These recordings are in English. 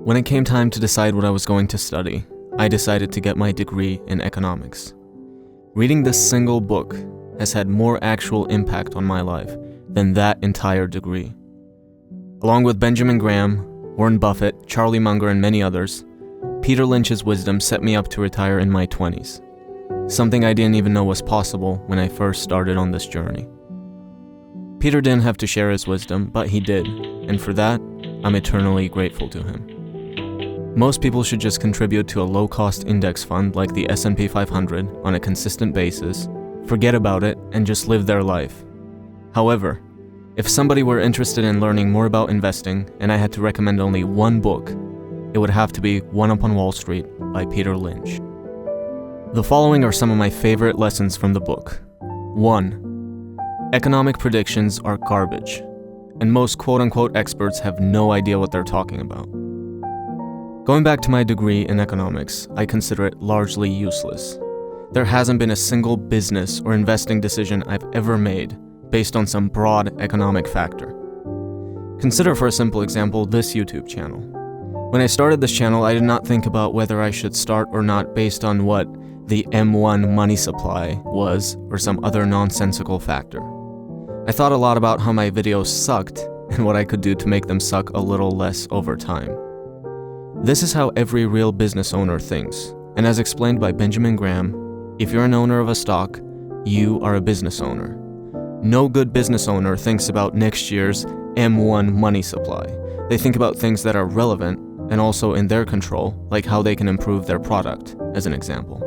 When it came time to decide what I was going to study, I decided to get my degree in economics. Reading this single book has had more actual impact on my life than that entire degree. Along with Benjamin Graham, Warren Buffett, Charlie Munger, and many others, Peter Lynch's wisdom set me up to retire in my 20s, something I didn't even know was possible when I first started on this journey. Peter didn't have to share his wisdom, but he did, and for that, I'm eternally grateful to him. Most people should just contribute to a low-cost index fund like the S&P 500 on a consistent basis, forget about it, and just live their life. However, if somebody were interested in learning more about investing and I had to recommend only one book, it would have to be One Up on Wall Street by Peter Lynch. The following are some of my favorite lessons from the book. 1. Economic predictions are garbage, and most quote-unquote experts have no idea what they're talking about. Going back to my degree in economics, I consider it largely useless. There hasn't been a single business or investing decision I've ever made based on some broad economic factor. Consider for a simple example this YouTube channel. When I started this channel, I did not think about whether I should start or not based on what the M1 money supply was or some other nonsensical factor. I thought a lot about how my videos sucked and what I could do to make them suck a little less over time. This is how every real business owner thinks, and as explained by Benjamin Graham, if you're an owner of a stock, you are a business owner. No good business owner thinks about next year's M1 money supply. They think about things that are relevant and also in their control, like how they can improve their product, as an example.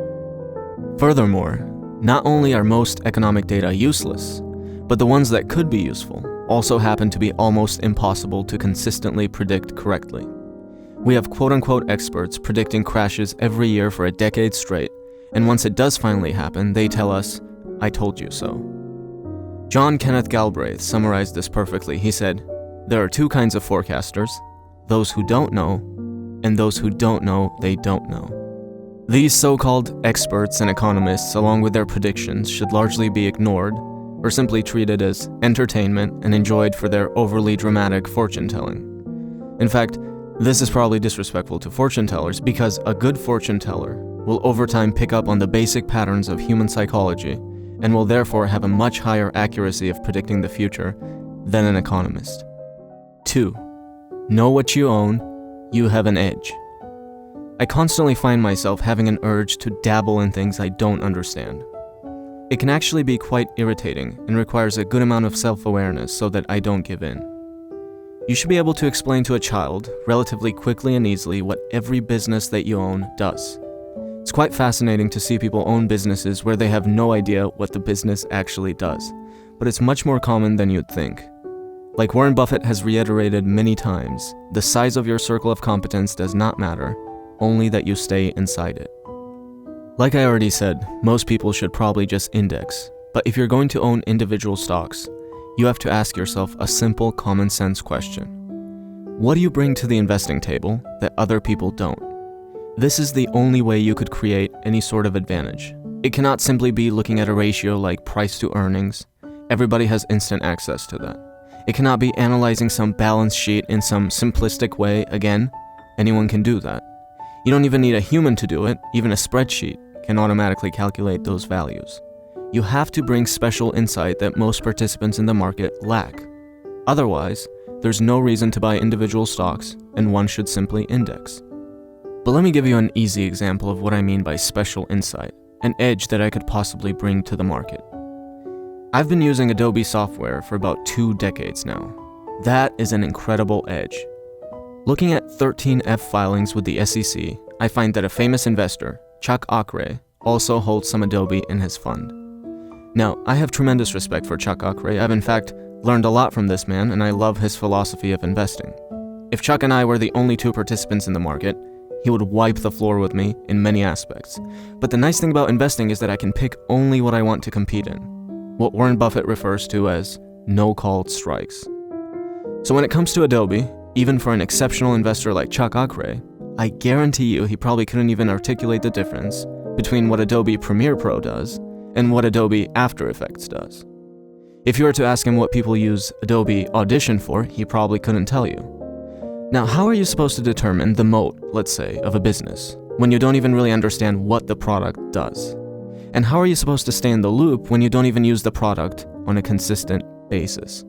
Furthermore, not only are most economic data useless, but the ones that could be useful also happen to be almost impossible to consistently predict correctly. We have quote-unquote experts predicting crashes every year for a decade straight, and once it does finally happen, they tell us, "I told you so." John Kenneth Galbraith summarized this perfectly. He said, "There are two kinds of forecasters, those who don't know, and those who don't know they don't know." These so-called experts and economists, along with their predictions, should largely be ignored or simply treated as entertainment and enjoyed for their overly dramatic fortune-telling. In fact, this is probably disrespectful to fortune tellers because a good fortune teller will over time pick up on the basic patterns of human psychology and will therefore have a much higher accuracy of predicting the future than an economist. 2. Know what you own, you have an edge. I constantly find myself having an urge to dabble in things I don't understand. It can actually be quite irritating and requires a good amount of self-awareness so that I don't give in. You should be able to explain to a child, relatively quickly and easily, what every business that you own does. It's quite fascinating to see people own businesses where they have no idea what the business actually does, but it's much more common than you'd think. Like Warren Buffett has reiterated many times, the size of your circle of competence does not matter, only that you stay inside it. Like I already said, most people should probably just index, but if you're going to own individual stocks, you have to ask yourself a simple common sense question. What do you bring to the investing table that other people don't? This is the only way you could create any sort of advantage. It cannot simply be looking at a ratio like price to earnings. Everybody has instant access to that. It cannot be analyzing some balance sheet in some simplistic way. Again, anyone can do that. You don't even need a human to do it. Even a spreadsheet can automatically calculate those values. You have to bring special insight that most participants in the market lack. Otherwise, there's no reason to buy individual stocks, and one should simply index. But let me give you an easy example of what I mean by special insight, an edge that I could possibly bring to the market. I've been using Adobe software for about 2 decades now. That is an incredible edge. Looking at 13F filings with the SEC, I find that a famous investor, Chuck Akre, also holds some Adobe in his fund. Now, I have tremendous respect for Chuck Akre. I've in fact learned a lot from this man, and I love his philosophy of investing. If Chuck and I were the only 2 participants in the market, he would wipe the floor with me in many aspects. But the nice thing about investing is that I can pick only what I want to compete in, what Warren Buffett refers to as no-called strikes. So when it comes to Adobe, even for an exceptional investor like Chuck Akre, I guarantee you he probably couldn't even articulate the difference between what Adobe Premiere Pro does and what Adobe After Effects does. If you were to ask him what people use Adobe Audition for, he probably couldn't tell you. Now, how are you supposed to determine the moat, let's say, of a business, when you don't even really understand what the product does? And how are you supposed to stay in the loop when you don't even use the product on a consistent basis?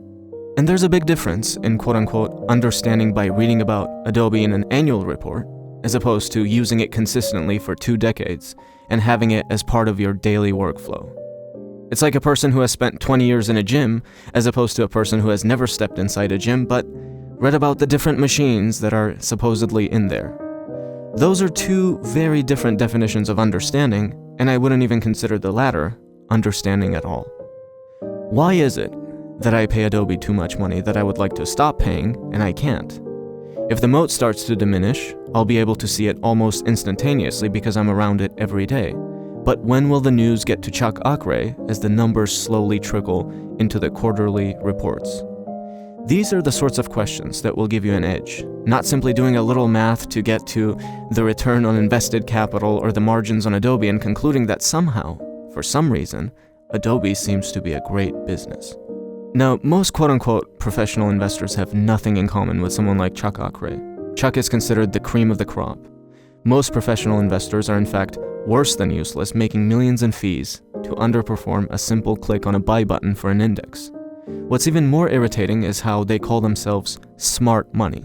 And there's a big difference in quote-unquote understanding by reading about Adobe in an annual report, as opposed to using it consistently for 2 decades and having it as part of your daily workflow. It's like a person who has spent 20 years in a gym, as opposed to a person who has never stepped inside a gym but read about the different machines that are supposedly in there. Those are 2 very different definitions of understanding, and I wouldn't even consider the latter understanding at all. Why is it that I pay Adobe too much money that I would like to stop paying, and I can't? If the moat starts to diminish, I'll be able to see it almost instantaneously because I'm around it every day. But when will the news get to Chuck Akre as the numbers slowly trickle into the quarterly reports? These are the sorts of questions that will give you an edge, not simply doing a little math to get to the return on invested capital or the margins on Adobe and concluding that somehow, for some reason, Adobe seems to be a great business. Now, most quote-unquote professional investors have nothing in common with someone like Chuck Akre. Chuck is considered the cream of the crop. Most professional investors are in fact worse than useless, making millions in fees to underperform a simple click on a buy button for an index. What's even more irritating is how they call themselves smart money.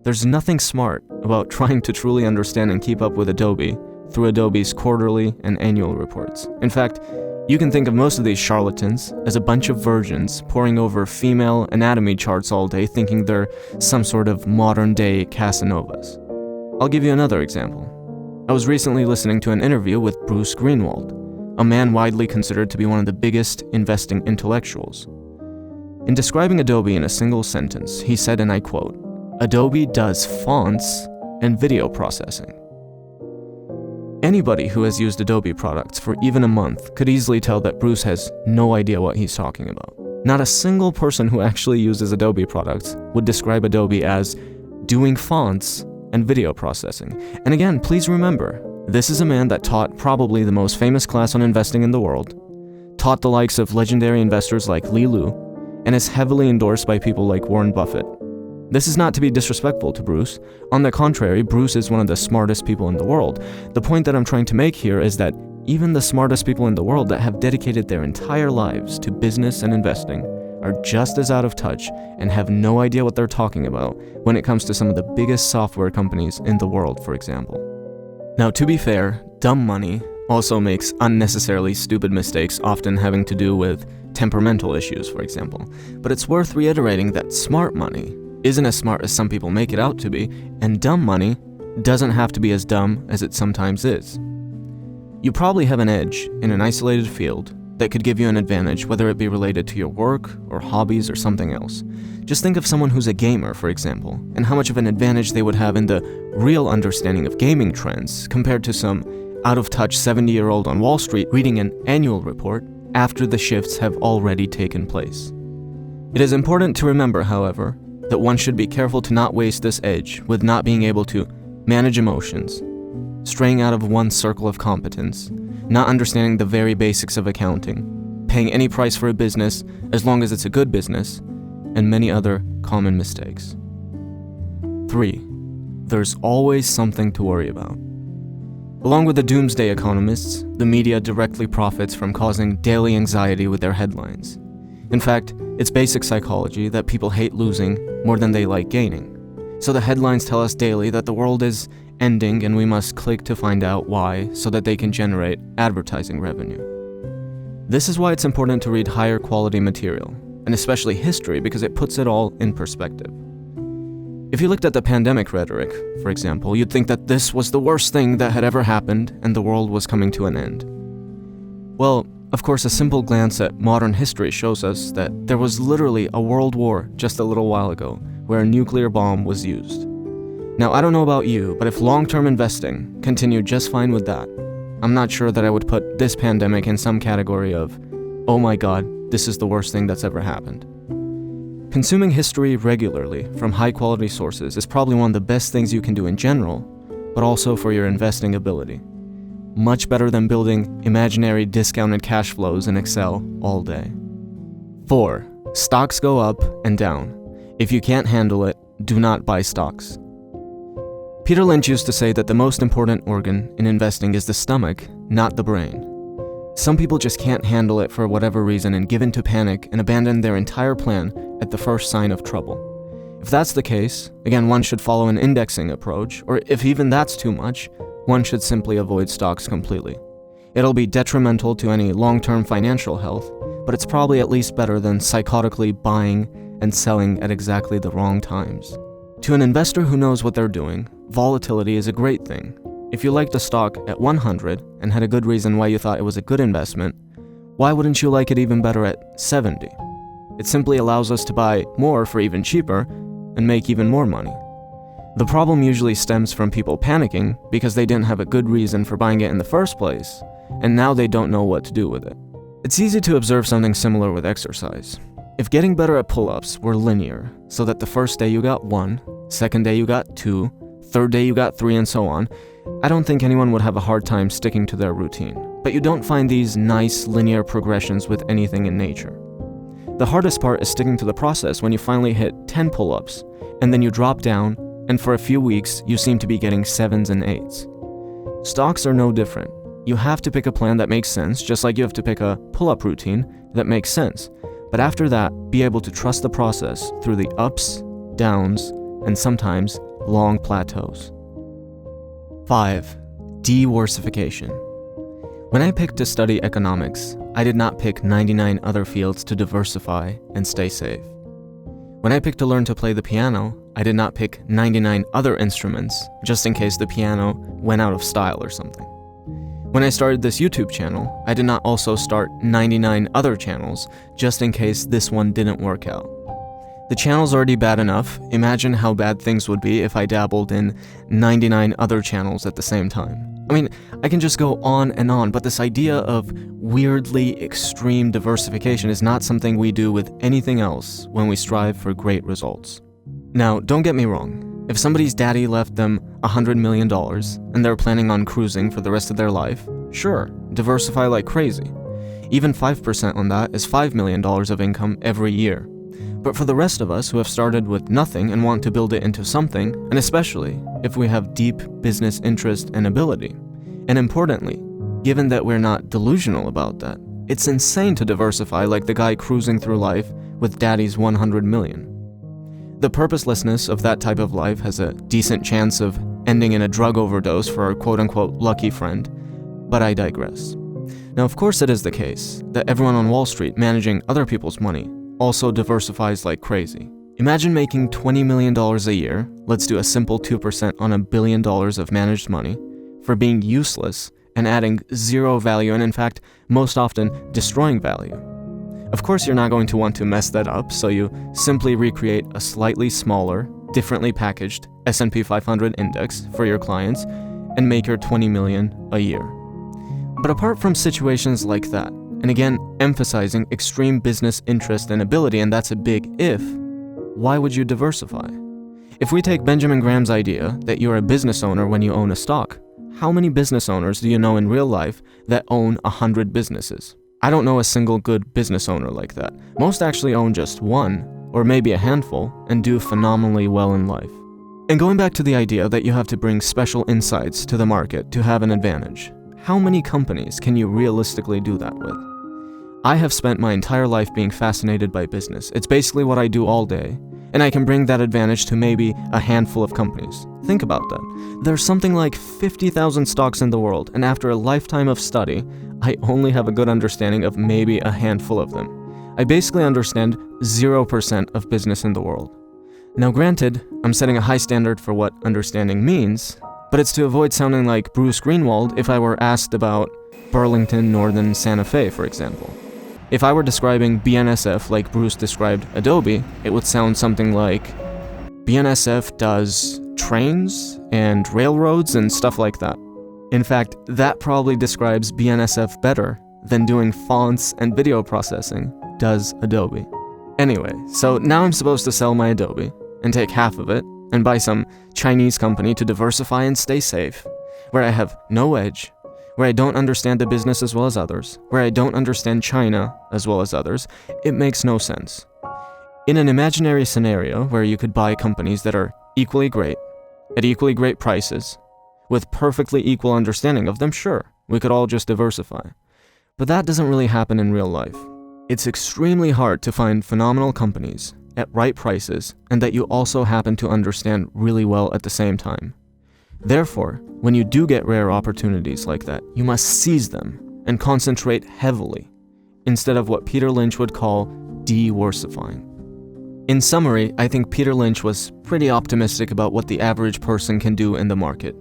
There's nothing smart about trying to truly understand and keep up with Adobe through Adobe's quarterly and annual reports. In fact, you can think of most of these charlatans as a bunch of virgins poring over female anatomy charts all day thinking they're some sort of modern-day Casanovas. I'll give you another example. I was recently listening to an interview with Bruce Greenwald, a man widely considered to be one of the biggest investing intellectuals. In describing Adobe in a single sentence, he said, and I quote, "Adobe does fonts and video processing." Anybody who has used Adobe products for even a month could easily tell that Bruce has no idea what he's talking about. Not a single person who actually uses Adobe products would describe Adobe as doing fonts and video processing. And again, please remember, this is a man that taught probably the most famous class on investing in the world, taught the likes of legendary investors like Li Lu, and is heavily endorsed by people like Warren Buffett. This is not to be disrespectful to Bruce. On the contrary, Bruce is one of the smartest people in the world. The point that I'm trying to make here is that even the smartest people in the world that have dedicated their entire lives to business and investing are just as out of touch and have no idea what they're talking about when it comes to some of the biggest software companies in the world, for example. Now, to be fair, dumb money also makes unnecessarily stupid mistakes, often having to do with temperamental issues, for example. But it's worth reiterating that smart money isn't as smart as some people make it out to be, and dumb money doesn't have to be as dumb as it sometimes is. You probably have an edge in an isolated field that could give you an advantage, whether it be related to your work or hobbies or something else. Just think of someone who's a gamer, for example, and how much of an advantage they would have in the real understanding of gaming trends compared to some out-of-touch 70-year-old on Wall Street reading an annual report after the shifts have already taken place. It is important to remember, however, that one should be careful to not waste this edge with not being able to manage emotions, straying out of one's circle of competence, not understanding the very basics of accounting, paying any price for a business as long as it's a good business, and many other common mistakes. 3. There's always something to worry about. Along with the doomsday economists, the media directly profits from causing daily anxiety with their headlines. In fact, it's basic psychology that people hate losing more than they like gaining. So the headlines tell us daily that the world is ending and we must click to find out why so that they can generate advertising revenue. This is why it's important to read higher quality material, and especially history, because it puts it all in perspective. If you looked at the pandemic rhetoric, for example, you'd think that this was the worst thing that had ever happened and the world was coming to an end. Well, of course, a simple glance at modern history shows us that there was literally a world war just a little while ago where a nuclear bomb was used. Now, I don't know about you, but if long-term investing continued just fine with that, I'm not sure that I would put this pandemic in some category of, oh my god, this is the worst thing that's ever happened. Consuming history regularly from high-quality sources is probably one of the best things you can do in general, but also for your investing ability. Much better than building imaginary discounted cash flows in Excel all day. 4. Stocks go up and down. If you can't handle it, do not buy stocks. Peter Lynch used to say that the most important organ in investing is the stomach, not the brain. Some people just can't handle it for whatever reason and give in to panic and abandon their entire plan at the first sign of trouble. If that's the case, again, one should follow an indexing approach, or if even that's too much, one should simply avoid stocks completely. It'll be detrimental to any long-term financial health, but it's probably at least better than psychotically buying and selling at exactly the wrong times. To an investor who knows what they're doing, volatility is a great thing. If you liked a stock at 100 and had a good reason why you thought it was a good investment, why wouldn't you like it even better at 70? It simply allows us to buy more for even cheaper and make even more money. The problem usually stems from people panicking because they didn't have a good reason for buying it in the first place, and now they don't know what to do with it. It's easy to observe something similar with exercise. If getting better at pull-ups were linear, so that the first day you got 1, second day you got 2, third day you got 3, and so on, I don't think anyone would have a hard time sticking to their routine. But you don't find these nice linear progressions with anything in nature. The hardest part is sticking to the process when you finally hit 10 pull-ups, and then you drop down, and for a few weeks you seem to be getting 7s and 8s. Stocks are no different. You have to pick a plan that makes sense, just like you have to pick a pull-up routine that makes sense. But after that, be able to trust the process through the ups, downs, and sometimes long plateaus. 5. Diversification. When I picked to study economics, I did not pick 99 other fields to diversify and stay safe. When I picked to learn to play the piano, I did not pick 99 other instruments just in case the piano went out of style or something. When I started this YouTube channel, I did not also start 99 other channels just in case this one didn't work out. The channel's already bad enough. Imagine how bad things would be if I dabbled in 99 other channels at the same time. I mean, I can just go on and on, but this idea of weirdly extreme diversification is not something we do with anything else when we strive for great results. Now, don't get me wrong. If somebody's daddy left them $100 million and they're planning on cruising for the rest of their life, sure, diversify like crazy. Even 5% on that is $5 million of income every year. But for the rest of us who have started with nothing and want to build it into something, and especially if we have deep business interest and ability, and importantly, given that we're not delusional about that, it's insane to diversify like the guy cruising through life with daddy's 100 million. The purposelessness of that type of life has a decent chance of ending in a drug overdose for our quote-unquote lucky friend, but I digress. Now, of course it is the case that everyone on Wall Street managing other people's money also diversifies like crazy. Imagine making $20 million a year, let's do a simple 2% on $1 billion of managed money, for being useless and adding zero value and in fact, most often destroying value. Of course you're not going to want to mess that up, so you simply recreate a slightly smaller, differently packaged S&P 500 index for your clients and make your $20 million a year. But apart from situations like that, and again, emphasizing extreme business interest and ability, and that's a big if, why would you diversify? If we take Benjamin Graham's idea that you're a business owner when you own a stock, how many business owners do you know in real life that own 100 businesses? I don't know a single good business owner like that. Most actually own just one, or maybe a handful, and do phenomenally well in life. And going back to the idea that you have to bring special insights to the market to have an advantage, how many companies can you realistically do that with? I have spent my entire life being fascinated by business. It's basically what I do all day, and I can bring that advantage to maybe a handful of companies. Think about that. There's something like 50,000 stocks in the world, and after a lifetime of study, I only have a good understanding of maybe a handful of them. I basically understand 0% of business in the world. Now granted, I'm setting a high standard for what understanding means, but it's to avoid sounding like Bruce Greenwald if I were asked about Burlington Northern Santa Fe, for example. If I were describing BNSF like Bruce described Adobe, it would sound something like, BNSF does trains and railroads and stuff like that. In fact, that probably describes BNSF better than doing fonts and video processing does Adobe. Anyway, so now I'm supposed to sell my Adobe and take half of it and buy some Chinese company to diversify and stay safe, where I have no edge, where I don't understand the business as well as others, where I don't understand China as well as others. It makes no sense. In an imaginary scenario where you could buy companies that are equally great, at equally great prices, with perfectly equal understanding of them, sure, we could all just diversify. But that doesn't really happen in real life. It's extremely hard to find phenomenal companies at right prices and that you also happen to understand really well at the same time. Therefore, when you do get rare opportunities like that, you must seize them and concentrate heavily, instead of what Peter Lynch would call diversifying. In summary, I think Peter Lynch was pretty optimistic about what the average person can do in the market.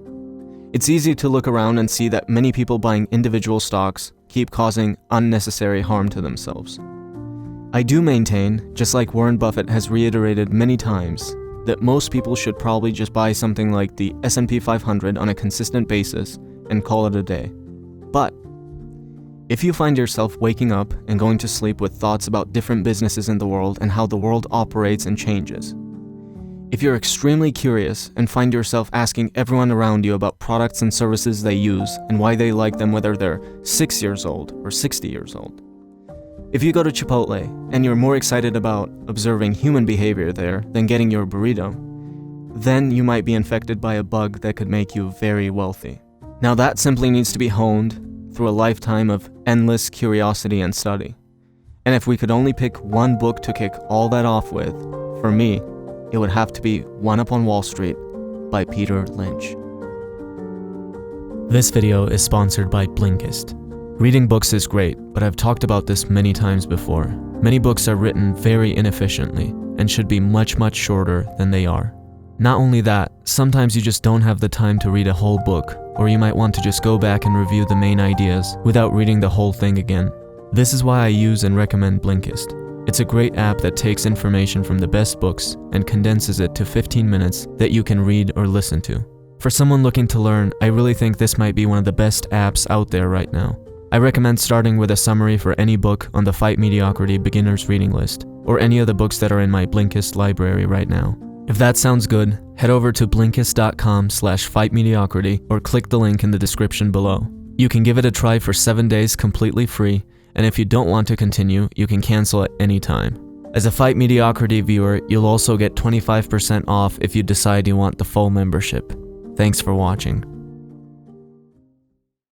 It's easy to look around and see that many people buying individual stocks keep causing unnecessary harm to themselves. I do maintain, just like Warren Buffett has reiterated many times, that most people should probably just buy something like the S&P 500 on a consistent basis and call it a day. But if you find yourself waking up and going to sleep with thoughts about different businesses in the world and how the world operates and changes, if you're extremely curious and find yourself asking everyone around you about products and services they use and why they like them whether they're 6 years old or 60 years old, if you go to Chipotle and you're more excited about observing human behavior there than getting your burrito, then you might be infected by a bug that could make you very wealthy. Now that simply needs to be honed through a lifetime of endless curiosity and study. And if we could only pick one book to kick all that off with, for me, it would have to be One Up on Wall Street by Peter Lynch. This video is sponsored by Blinkist. Reading books is great, but I've talked about this many times before. Many books are written very inefficiently and should be much shorter than they are. Not only that, sometimes you just don't have the time to read a whole book, or you might want to just go back and review the main ideas without reading the whole thing again. This is why I use and recommend Blinkist. It's a great app that takes information from the best books and condenses it to 15 minutes that you can read or listen to. For someone looking to learn, I really think this might be one of the best apps out there right now. I recommend starting with a summary for any book on the Fight Mediocrity Beginner's Reading List, or any of the books that are in my Blinkist library right now. If that sounds good, head over to Blinkist.com/fightmediocrity or click the link in the description below. You can give it a try for 7 days completely free, and if you don't want to continue, you can cancel at any time. As a Fight Mediocrity viewer, you'll also get 25% off if you decide you want the full membership. Thanks for watching.